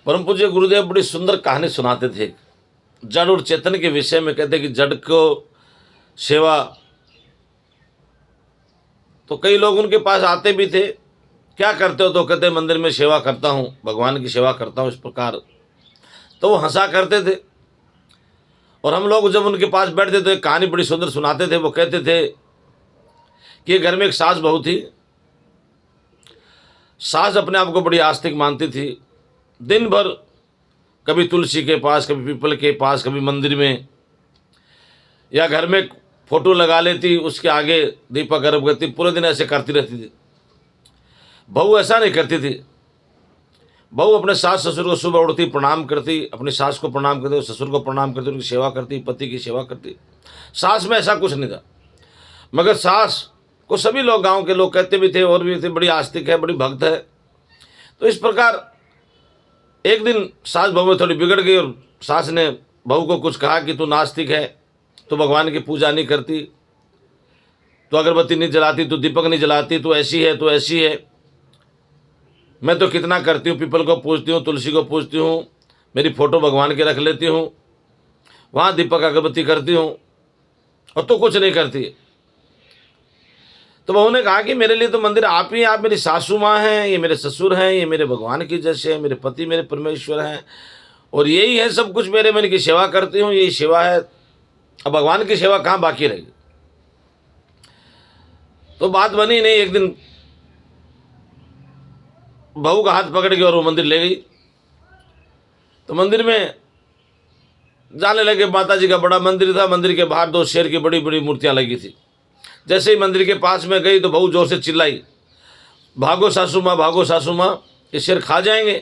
परम पूज्य गुरुदेव बड़ी सुंदर कहानी सुनाते थे। जड़ और चेतन के विषय में कहते कि जड़ को सेवा, तो कई लोग उनके पास आते भी थे, क्या करते हो? तो कहते मंदिर में सेवा करता हूँ, भगवान की सेवा करता हूँ, इस प्रकार। तो वो हंसा करते थे। और हम लोग जब उनके पास बैठते तो एक कहानी बड़ी सुंदर सुनाते थे। वो कहते थे कि घर में एक सास बहू थी। सास अपने आप को बड़ी आस्तिक मानती थी। दिन भर कभी तुलसी के पास, कभी पीपल के पास, कभी मंदिर में, या घर में फोटो लगा लेती, उसके आगे दीपक अगरबत्ती, पूरे दिन ऐसे करती रहती थी। बहू ऐसा नहीं करती थी। बहू अपने सास ससुर को सुबह उठती, प्रणाम करती, अपनी सास को प्रणाम करती, ससुर को प्रणाम करती, उनकी सेवा करती, पति की सेवा करती। सास में ऐसा कुछ नहीं था। मगर सास को सभी लोग, गांव के लोग कहते भी थे और भी थे, बड़ी आस्तिक है, बड़ी भक्त है। तो इस प्रकार एक दिन सास बहू में थोड़ी बिगड़ गई और सास ने बहू को कुछ कहा कि तू नास्तिक है, तू भगवान की पूजा नहीं करती, तू अगरबत्ती नहीं जलाती, तू दीपक नहीं जलाती, तू ऐसी है, तू ऐसी है। मैं तो कितना करती हूँ, पीपल को पूजती हूँ, तुलसी को पूजती हूँ, मेरी फ़ोटो भगवान की रख लेती हूँ, वहाँ दीपक अगरबत्ती करती हूँ, और तो कुछ नहीं करती। तो बहू ने कहा कि मेरे लिए तो मंदिर आप ही, आप मेरी सासू माँ हैं, ये मेरे ससुर हैं, ये मेरे भगवान की जैसे हैं, मेरे पति मेरे परमेश्वर हैं, और यही है सब कुछ, मेरे मन की सेवा करती हूँ, यही सेवा है। अब भगवान की सेवा कहाँ बाकी रहेगी? तो बात बनी नहीं। एक दिन बहू का हाथ पकड़ के और वो मंदिर ले गई। तो मंदिर में जाने लगे। माता जी का बड़ा मंदिर था। मंदिर के बाहर दो शेर की बड़ी बड़ी मूर्तियां लगी थी। जैसे ही मंदिर के पास में गई तो बहू जोर से चिल्लाई, भागो सासू माँ, भागो सासू माँ, ये शेर खा जाएंगे।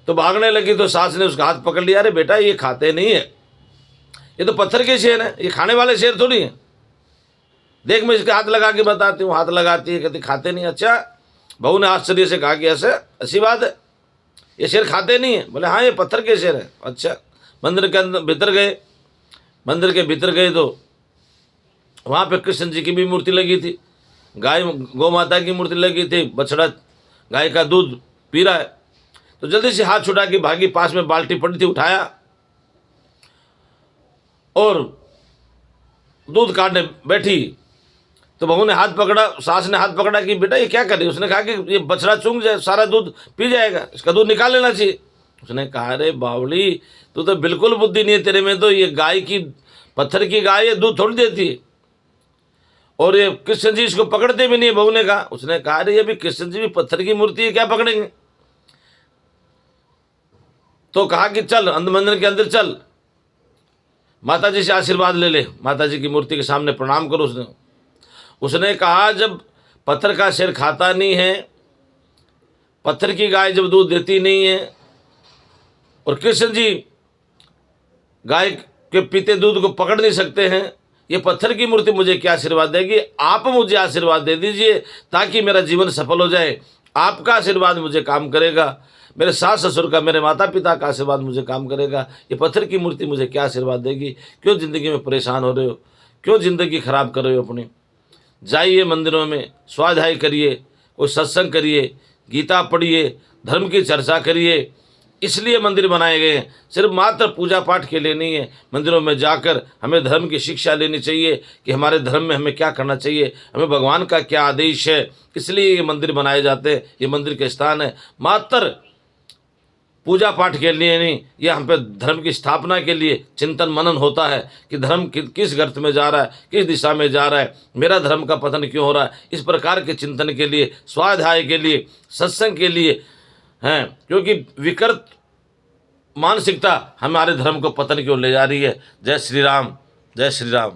तो भागने लगी तो सास ने उसका हाथ पकड़ लिया। अरे बेटा, ये खाते नहीं है, ये तो पत्थर के शेर हैं, ये खाने वाले शेर थोड़ी हैं। देख मैं इसके हाथ लगा के बताती हूँ। हाथ लगाती है, कहती खाते नहीं। अच्छा। बहू ने आश्चर्य से कहा कि ऐसी बात है, ये शेर खाते नहीं है? बोले हाँ, ये पत्थर के शेर है। अच्छा। मंदिर के अंदर भीतर गए। मंदिर के भीतर गए तो वहाँ पे कृष्ण जी की भी मूर्ति लगी थी, गाय गौ माता की मूर्ति लगी थी, बछड़ा गाय का दूध पी रहा है। तो जल्दी से हाथ छुटा के भागी, पास में बाल्टी पड़ी थी, उठाया और दूध काटने बैठी। तो बहू ने हाथ पकड़ा, सास ने हाथ पकड़ा कि बेटा ये क्या कर रही है? उसने कहा कि ये बछड़ा चूंग जाए, सारा दूध पी जाएगा, इसका दूध निकाल लेना चाहिए। उसने कहा अरे बावली, तू तो बिल्कुल बुद्धि नहीं है तेरे में। तो ये गाय की, पत्थर की गाय है, दूध थोड़ी देती है, और ये कृष्ण जी इसको पकड़ते भी नहीं है। बहू ने कहा। उसने कहा अरे ये भी कृष्ण जी भी पत्थर की मूर्ति है, क्या पकड़ेंगे? तो कहा कि चल मंदिर के अंदर चल, माता जी से आशीर्वाद ले ले, माता जी की मूर्ति के सामने प्रणाम करो। उसने कहा जब पत्थर का शेर खाता नहीं है, पत्थर की गाय जब दूध देती नहीं है, और कृष्ण जी गाय के पीते दूध को पकड़ नहीं सकते हैं, ये पत्थर की मूर्ति मुझे क्या आशीर्वाद देगी? आप मुझे आशीर्वाद दे दीजिए ताकि मेरा जीवन सफल हो जाए। आपका आशीर्वाद मुझे काम करेगा, मेरे सास ससुर का, मेरे माता पिता का आशीर्वाद मुझे काम करेगा। ये पत्थर की मूर्ति मुझे क्या आशीर्वाद देगी? क्यों ज़िंदगी में परेशान हो रहे हो? क्यों ज़िंदगी खराब कर रहे हो अपनी? जाइए मंदिरों में, स्वाध्याय करिए, कोई सत्संग करिए, गीता पढ़िए, धर्म की चर्चा करिए। इसलिए मंदिर बनाए गए हैं, सिर्फ मात्र पूजा पाठ के लिए नहीं है। मंदिरों में जाकर हमें धर्म की शिक्षा लेनी चाहिए कि हमारे धर्म में हमें क्या करना चाहिए, हमें भगवान का क्या आदेश है। इसलिए ये मंदिर बनाए जाते हैं। ये मंदिर के स्थान है मात्र पूजा पाठ के लिए नहीं, ये हम पे धर्म की स्थापना के लिए चिंतन मनन होता है कि धर्म किस गर्त में जा रहा है, किस दिशा में जा रहा है, मेरा धर्म का पतन क्यों हो रहा है। इस प्रकार के चिंतन के लिए, स्वाध्याय के लिए, सत्संग के लिए हैं, क्योंकि विकृत मानसिकता हमारे धर्म को पतन क्यों ले जा रही है। जय श्री राम, जय श्री राम।